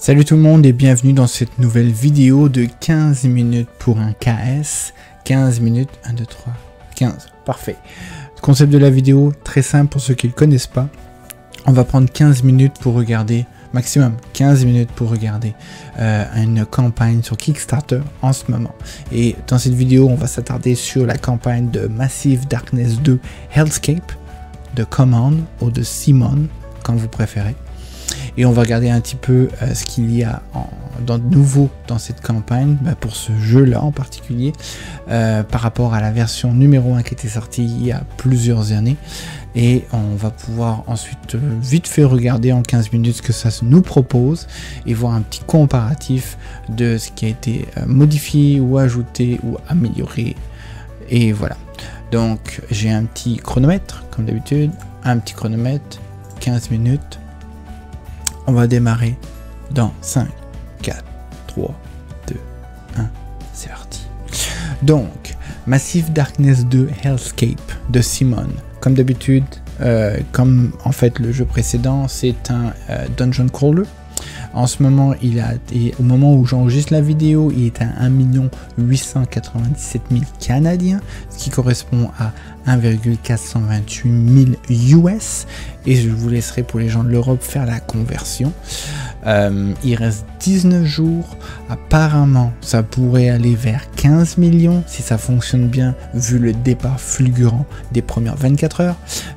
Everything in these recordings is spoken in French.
Salut tout le monde et bienvenue dans cette nouvelle vidéo de 15 minutes pour un KS. 15 minutes, 1, 2, 3, 15, parfait. Le concept de la vidéo, très simple pour ceux qui ne le connaissent pas. On va prendre 15 minutes pour regarder, maximum 15 minutes pour regarder une campagne sur Kickstarter en ce moment. Et dans cette vidéo, on va s'attarder sur la campagne de Massive Darkness 2 Hellscape, de Command ou de Simon, comme vous préférez. Et on va regarder un petit peu ce qu'il y a de nouveau dans cette campagne, pour ce jeu-là en particulier, par rapport à la version numéro 1 qui était sortie il y a plusieurs années. Et on va pouvoir ensuite vite fait regarder en 15 minutes ce que ça nous propose et voir un petit comparatif de ce qui a été modifié ou ajouté ou amélioré. Et voilà. Donc j'ai un petit chronomètre, comme d'habitude, un petit chronomètre, 15 minutes. On va démarrer dans 5, 4, 3, 2, 1, c'est parti. Donc, Massive Darkness 2 Hellscape de Simon. Comme d'habitude, comme en fait le jeu précédent, c'est un dungeon crawler. En ce moment, au moment où j'enregistre la vidéo, il est à 1 897 000 Canadiens, ce qui correspond à 1,428 000 US. Et je vous laisserai pour les gens de l'Europe faire la conversion. Il reste 19 jours. Apparemment, ça pourrait aller vers 15 millions si ça fonctionne bien, vu le départ fulgurant des premières 24 heures.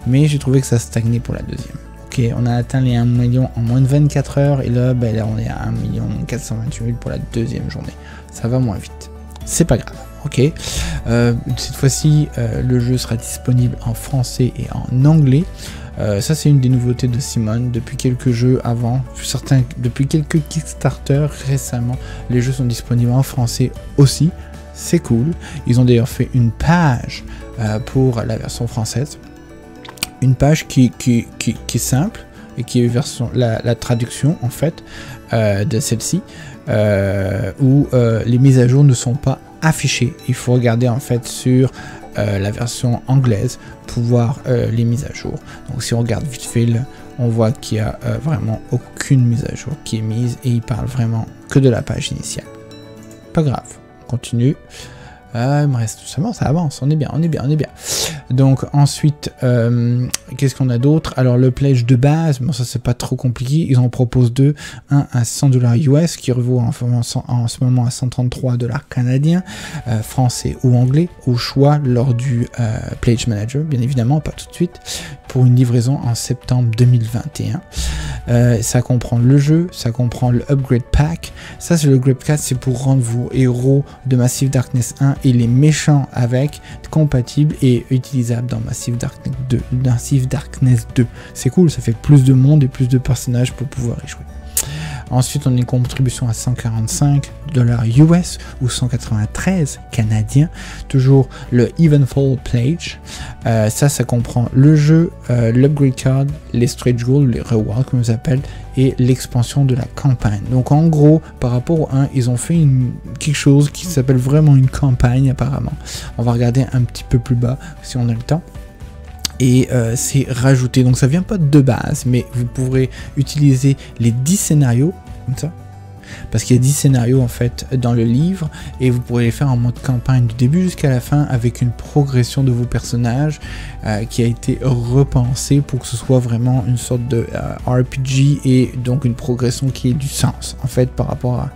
Mais j'ai trouvé que ça stagnait pour la deuxième. Ok, on a atteint les 1 million en moins de 24 heures et là, là on est à 1 428 000 pour la deuxième journée. Ça va moins vite. C'est pas grave. Ok. Cette fois-ci, le jeu sera disponible en français et en anglais. Ça c'est une des nouveautés de Simon. Depuis quelques jeux avant, depuis quelques Kickstarter récemment, les jeux sont disponibles en français aussi. C'est cool. Ils ont d'ailleurs fait une page pour la version française. Une page qui est simple et qui est la traduction en fait de celle-ci où les mises à jour ne sont pas affichées. Il faut regarder en fait sur la version anglaise pour voir les mises à jour. Donc si on regarde vite fait, on voit qu'il n'y a vraiment aucune mise à jour qui est mise et il parle vraiment que de la page initiale. Pas grave, on continue. Il me reste tout simplement, ça avance, on est bien. Donc ensuite, qu'est-ce qu'on a d'autre? Alors le pledge de base, bon ça c'est pas trop compliqué, ils en proposent deux, un à 100 $ US qui revaut en ce moment à 133 $ canadiens, français ou anglais, au choix lors du pledge manager, bien évidemment, pas tout de suite, pour une livraison en septembre 2021. Ça comprend le jeu, ça comprend le upgrade pack. Ça c'est le upgrade pack, c'est pour rendre vos héros de Massive Darkness 1 et les méchants avec compatibles et utilisables dans Massive Darkness 2. C'est cool, ça fait plus de monde et plus de personnages pour pouvoir y jouer. Ensuite, on a une contribution à 145 $ US ou 193 canadiens. Toujours le Evenfall Pledge. Ça comprend le jeu, l'upgrade card, les stretch goals, les rewards comme on les appelle, et l'expansion de la campagne. Donc en gros, par rapport au 1, ils ont fait quelque chose qui s'appelle vraiment une campagne apparemment. On va regarder un petit peu plus bas si on a le temps. Et c'est rajouté, donc ça vient pas de base, mais vous pourrez utiliser les 10 scénarios comme ça, parce qu'il y a 10 scénarios en fait dans le livre et vous pourrez les faire en mode campagne du début jusqu'à la fin avec une progression de vos personnages qui a été repensée pour que ce soit vraiment une sorte de RPG et donc une progression qui ait du sens en fait par rapport à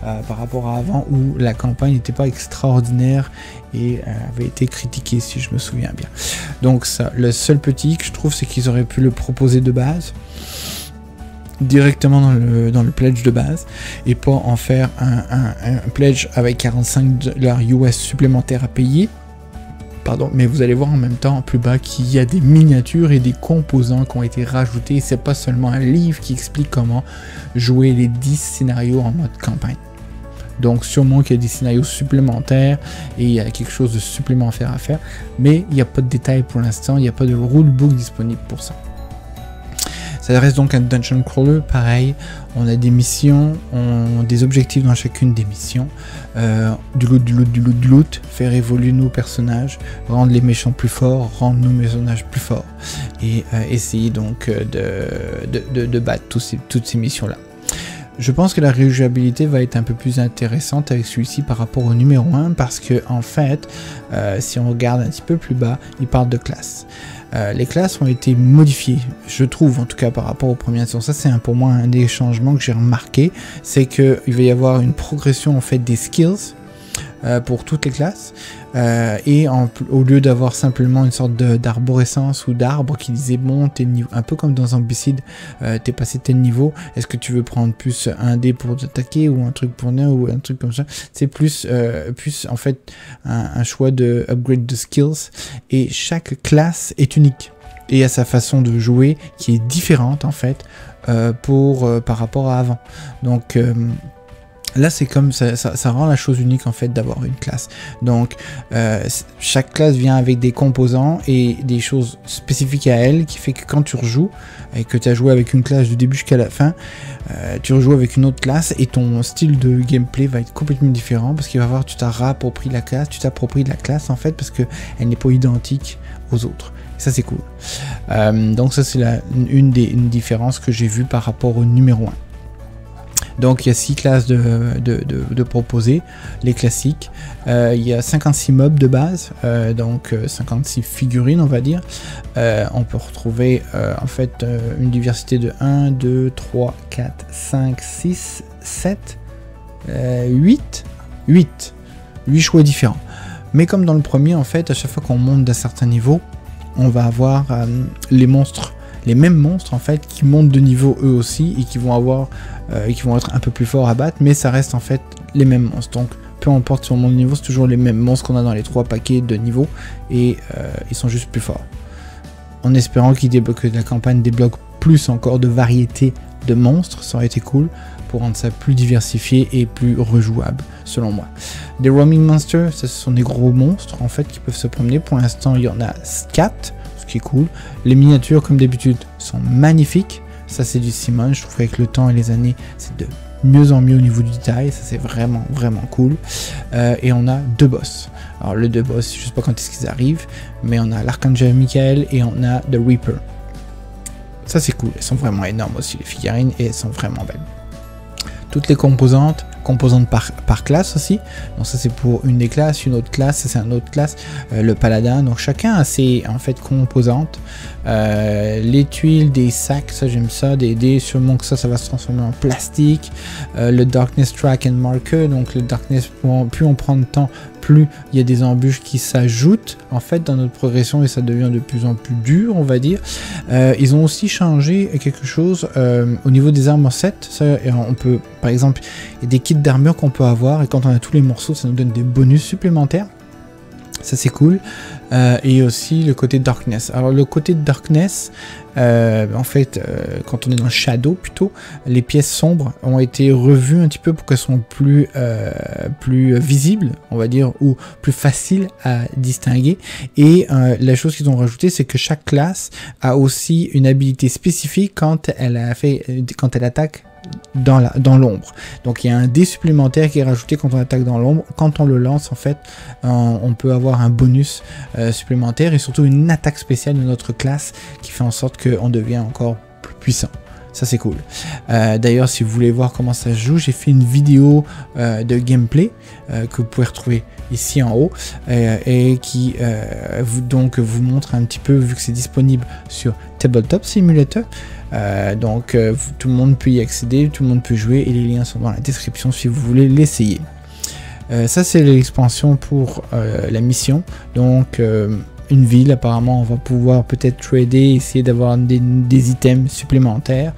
avant où la campagne n'était pas extraordinaire et avait été critiquée si je me souviens bien. Donc ça, le seul petit que je trouve, c'est qu'ils auraient pu le proposer de base directement dans le pledge de base et pas en faire un pledge avec 45 $ US supplémentaires à payer. Pardon, mais vous allez voir en même temps plus bas qu'il y a des miniatures et des composants qui ont été rajoutés. C'est pas seulement un livre qui explique comment jouer les 10 scénarios en mode campagne. Donc sûrement qu'il y a des scénarios supplémentaires et il y a quelque chose de supplémentaire à faire, mais il n'y a pas de détails pour l'instant, il n'y a pas de rulebook disponible pour ça. Ça reste donc un dungeon crawler, pareil, on a des missions, des objectifs dans chacune des missions, du loot, faire évoluer nos personnages, rendre les méchants plus forts, rendre nos personnages plus forts, et essayer donc de battre toutes ces missions-là. Je pense que la rejouabilité va être un peu plus intéressante avec celui-ci par rapport au numéro 1 parce que en fait, si on regarde un petit peu plus bas, il parle de classes. Les classes ont été modifiées, je trouve, en tout cas par rapport aux premières versions. Ça, c'est pour moi un des changements que j'ai remarqué, c'est qu'il va y avoir une progression en fait des skills pour toutes les classes, et au lieu d'avoir simplement une sorte d'arborescence ou d'arbre qui disait bon, t'es niveau, un peu comme dans Zombicide, t'es passé tel niveau, est-ce que tu veux prendre plus un dé pour t'attaquer ou un truc pour nain ou un truc comme ça. C'est plus en fait un choix de upgrade de skills, et chaque classe est unique et a sa façon de jouer qui est différente en fait par rapport à avant. Donc là, c'est comme ça rend la chose unique en fait d'avoir une classe. Donc, chaque classe vient avec des composants et des choses spécifiques à elle, qui fait que quand tu rejoues et que tu as joué avec une classe du début jusqu'à la fin, tu rejoues avec une autre classe et ton style de gameplay va être complètement différent parce qu'il va voir tu t'appropries la classe, en fait parce que elle n'est pas identique aux autres. Et ça c'est cool. Donc ça c'est une différence que j'ai vue par rapport au numéro 1. Donc il y a 6 classes de proposer, les classiques. Il y a 56 mobs de base, donc 56 figurines on va dire. On peut retrouver en fait une diversité de 1, 2, 3, 4, 5, 6, 7, 8 choix différents. Mais comme dans le premier en fait, à chaque fois qu'on monte d'un certain niveau, on va avoir les mêmes monstres en fait qui montent de niveau eux aussi et qui vont être un peu plus forts à battre, mais ça reste en fait les mêmes monstres. Donc peu importe si on monte de niveau, c'est toujours les mêmes monstres qu'on a dans les 3 paquets de niveaux et ils sont juste plus forts. En espérant que la campagne débloque plus encore de variété de monstres, ça aurait été cool pour rendre ça plus diversifié et plus rejouable selon moi. Des roaming monsters, ça ce sont des gros monstres en fait qui peuvent se promener. Pour l'instant il y en a 4. Qui est cool. Les miniatures comme d'habitude sont magnifiques, ça c'est du Simon, je trouve qu'avec le temps et les années c'est de mieux en mieux au niveau du détail, ça c'est vraiment cool. Et on a 2 boss, alors le 2 boss je sais pas quand est-ce qu'ils arrivent, mais on a l'Archangel Michael et on a The Reaper, ça c'est cool, elles sont vraiment énormes aussi les figurines et elles sont vraiment belles. Toutes les composantes par classe aussi, donc ça c'est pour une des classes, une autre classe, ça c'est une autre classe, le paladin, donc chacun a ses en fait composantes, les tuiles, des sacs, ça j'aime ça, des dés, sûrement que ça va se transformer en plastique, le Darkness Track and Marker, donc le Darkness, plus on prend de temps, plus il y a des embûches qui s'ajoutent en fait dans notre progression et ça devient de plus en plus dur on va dire. Ils ont aussi changé quelque chose au niveau des armor sets, ça on peut par exemple, il y a des kits d'armure qu'on peut avoir et quand on a tous les morceaux ça nous donne des bonus supplémentaires, ça c'est cool. Et aussi le côté Darkness. Alors le côté Darkness, en fait, quand on est dans le Shadow plutôt, les pièces sombres ont été revues un petit peu pour qu'elles soient plus visibles, on va dire, ou plus faciles à distinguer. Et la chose qu'ils ont rajouté, c'est que chaque classe a aussi une habilité spécifique quand elle attaque dans l'ombre. Donc il y a un dé supplémentaire qui est rajouté quand on attaque dans l'ombre. Quand on le lance en fait, on peut avoir un bonus supplémentaire et surtout une attaque spéciale de notre classe qui fait en sorte qu'on devient encore plus puissant. Ça c'est cool. D'ailleurs si vous voulez voir comment ça se joue, j'ai fait une vidéo de gameplay que vous pouvez retrouver ici en haut et qui vous montre un petit peu, vu que c'est disponible sur Tabletop Simulator. Tout le monde peut y accéder, tout le monde peut jouer et les liens sont dans la description si vous voulez l'essayer. Ça c'est l'expansion pour la mission. Donc une ville, apparemment on va pouvoir peut-être trader, essayer d'avoir des items supplémentaires,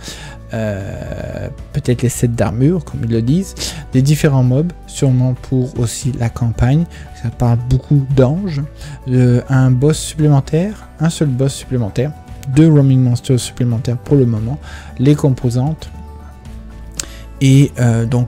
peut-être les sets d'armure comme ils le disent, des différents mobs, sûrement pour aussi la campagne, ça parle beaucoup d'anges, un boss supplémentaire, un seul boss supplémentaire, 2 roaming monsters supplémentaires pour le moment, les composantes, et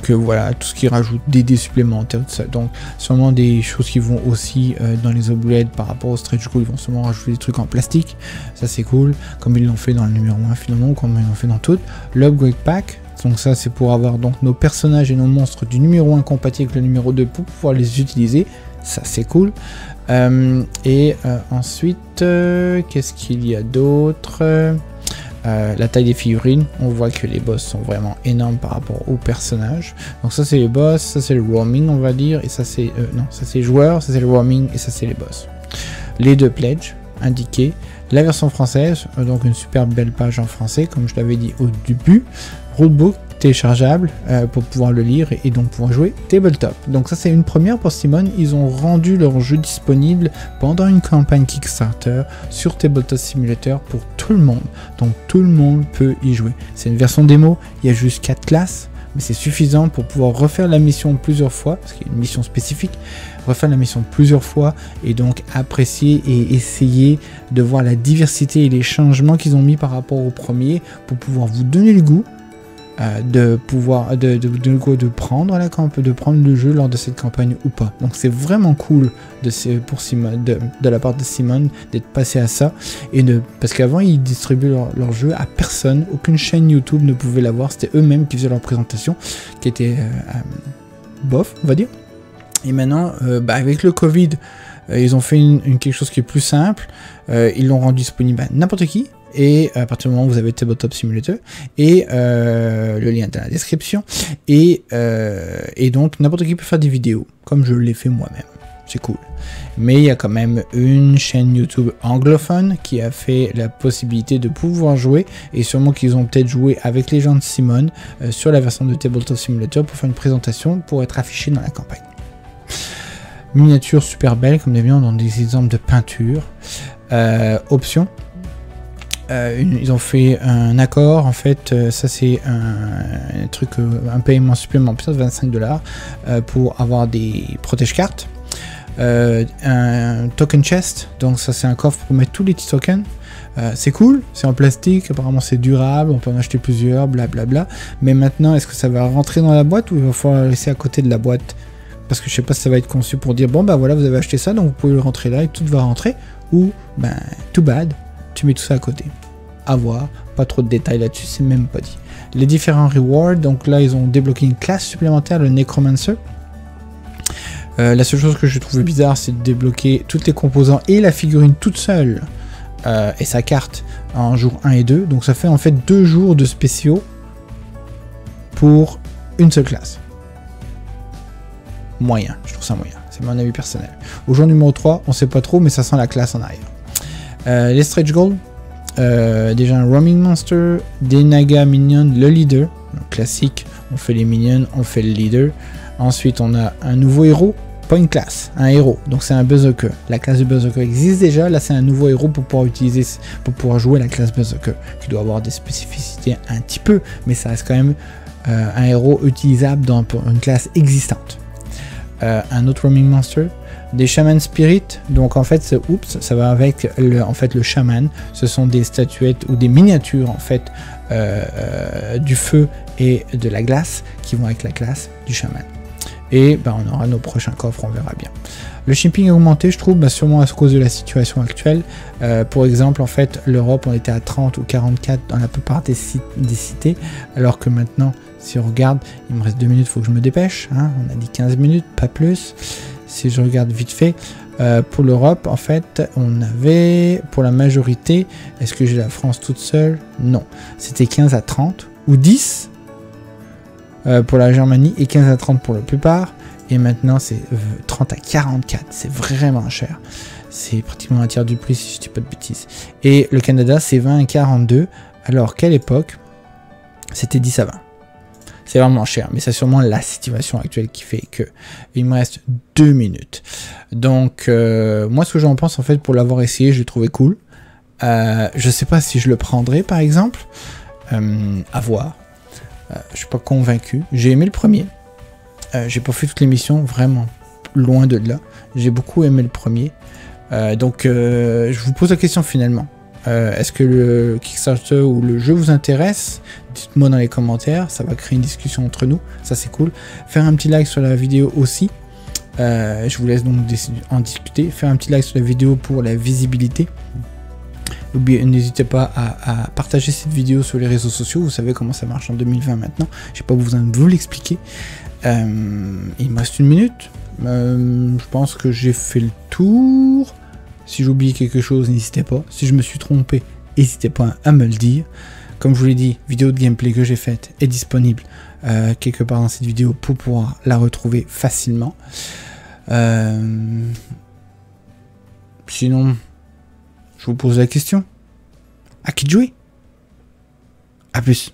voilà, tout ce qui rajoute des dés supplémentaires, tout ça. Donc sûrement des choses qui vont aussi dans les upgrades par rapport au stretch goal, ils vont sûrement rajouter des trucs en plastique, ça c'est cool, comme ils l'ont fait dans le numéro 1 finalement, comme ils l'ont fait dans tout. L'upgrade pack, donc ça c'est pour avoir donc nos personnages et nos monstres du numéro 1 compatibles avec le numéro 2 pour pouvoir les utiliser, ça c'est cool. Ensuite, qu'est-ce qu'il y a d'autre? la taille des figurines, on voit que les boss sont vraiment énormes par rapport aux personnages. Donc ça c'est les boss, ça c'est le roaming on va dire, et ça c'est non, ça c'est les joueurs, ça c'est le roaming et ça c'est les boss. Les deux pledges indiqués, la version française, donc une super belle page en français comme je l'avais dit au début, rulebook téléchargeable pour pouvoir le lire et donc pouvoir jouer tabletop. Donc ça c'est une première pour Simon, ils ont rendu leur jeu disponible pendant une campagne Kickstarter sur Tabletop Simulator pour tout le monde, donc tout le monde peut y jouer. C'est une version démo, il y a juste 4 classes, mais c'est suffisant pour pouvoir refaire la mission plusieurs fois, parce qu'il y a une mission spécifique, refaire la mission plusieurs fois et donc apprécier et essayer de voir la diversité et les changements qu'ils ont mis par rapport au premier pour pouvoir vous donner le goût de pouvoir de prendre le jeu lors de cette campagne ou pas. Donc c'est vraiment cool pour Simon, de la part de Simon d'être passé à ça et parce qu'avant ils distribuaient leur jeu à personne, aucune chaîne YouTube ne pouvait l'avoir, c'était eux-mêmes qui faisaient leur présentation qui était bof on va dire. Et maintenant avec le Covid ils ont fait quelque chose qui est plus simple, ils l'ont rendu disponible à n'importe qui. Et à partir du moment où vous avez Tabletop Simulator et le lien est dans la description et donc n'importe qui peut faire des vidéos comme je l'ai fait moi-même, c'est cool. Mais il y a quand même une chaîne YouTube anglophone qui a fait la possibilité de pouvoir jouer et sûrement qu'ils ont peut-être joué avec les gens de Simon sur la version de Tabletop Simulator pour faire une présentation pour être affiché dans la campagne. Miniature super belle comme d'habitude dans des exemples de peinture. Options. Ils ont fait un accord en fait, ça c'est un truc, un paiement supplémentaire de 25 $ pour avoir des protège-cartes, un token chest, donc ça c'est un coffre pour mettre tous les petits tokens, c'est cool, c'est en plastique, apparemment c'est durable, on peut en acheter plusieurs, blablabla, mais maintenant est-ce que ça va rentrer dans la boîte ou il va falloir le laisser à côté de la boîte? Parce que je sais pas si ça va être conçu pour dire bon bah voilà vous avez acheté ça donc vous pouvez le rentrer là et tout va rentrer, ou ben too bad, tu mets tout ça à côté. À voir, pas trop de détails là-dessus, c'est même pas dit. Les différents rewards, donc là ils ont débloqué une classe supplémentaire, le Necromancer. La seule chose que je trouvais bizarre, c'est de débloquer toutes les composants et la figurine toute seule et sa carte en jour 1 et 2. Donc ça fait en fait 2 jours de spéciaux pour une seule classe. Moyen, je trouve ça moyen, c'est mon avis personnel. Au jour numéro 3, on sait pas trop, mais ça sent la classe en arrière. Les stretch goals. Déjà un roaming monster, des naga minions, le leader, donc classique, on fait les minions, on fait le leader. Ensuite on a un nouveau héros, pas une classe, un héros, donc c'est un berserker. La classe de berserker existe déjà, là c'est un nouveau héros pour pouvoir jouer la classe berserker, qui doit avoir des spécificités un petit peu, mais ça reste quand même un héros utilisable dans une classe existante. Un autre roaming monster, des shaman spirit, donc en fait ça va avec le chaman, ce sont des statuettes ou des miniatures en fait du feu et de la glace qui vont avec la classe du chaman. Et on aura nos prochains coffres, on verra bien. Le shipping a augmenté, je trouve, sûrement à cause de la situation actuelle. Pour exemple, en fait, l'Europe, on était à 30 ou 44 dans la plupart des cités, alors que maintenant, si on regarde, il me reste 2 minutes, il faut que je me dépêche, hein, on a dit 15 minutes, pas plus. Si je regarde vite fait, pour l'Europe, en fait, on avait, pour la majorité, est-ce que j'ai la France toute seule? Non. C'était 15 à 30, ou 10 pour la Germanie, et 15 à 30 pour la plupart. Et maintenant, c'est 30 à 44, c'est vraiment cher. C'est pratiquement un tiers du prix, si je dis pas de bêtises. Et le Canada, c'est 20 à 42, alors qu'à l'époque, c'était 10 à 20. C'est vraiment cher, mais c'est sûrement la situation actuelle qui fait que il me reste 2 minutes. Donc, moi, ce que j'en pense, en fait, pour l'avoir essayé, je l'ai trouvé cool. Je sais pas si je le prendrai, par exemple. À voir. Je suis pas convaincu. J'ai aimé le premier. J'ai pas fait toutes les missions, vraiment loin de là. J'ai beaucoup aimé le premier. Donc, je vous pose la question finalement. Est-ce que le Kickstarter ou le jeu vous intéresse? Dites-moi dans les commentaires, ça va créer une discussion entre nous, ça c'est cool. Faire un petit like sur la vidéo aussi, je vous laisse donc en discuter. Faire un petit like sur la vidéo pour la visibilité. N'hésitez pas à partager cette vidéo sur les réseaux sociaux, vous savez comment ça marche en 2020 maintenant, je n'ai pas besoin de vous l'expliquer. Il me reste 1 minute, je pense que j'ai fait le tour. Si j'ai oublié quelque chose, n'hésitez pas. Si je me suis trompé, n'hésitez pas à me le dire. Comme je vous l'ai dit, vidéo de gameplay que j'ai faite est disponible quelque part dans cette vidéo pour pouvoir la retrouver facilement. Sinon, je vous pose la question. À qui de jouer? A plus.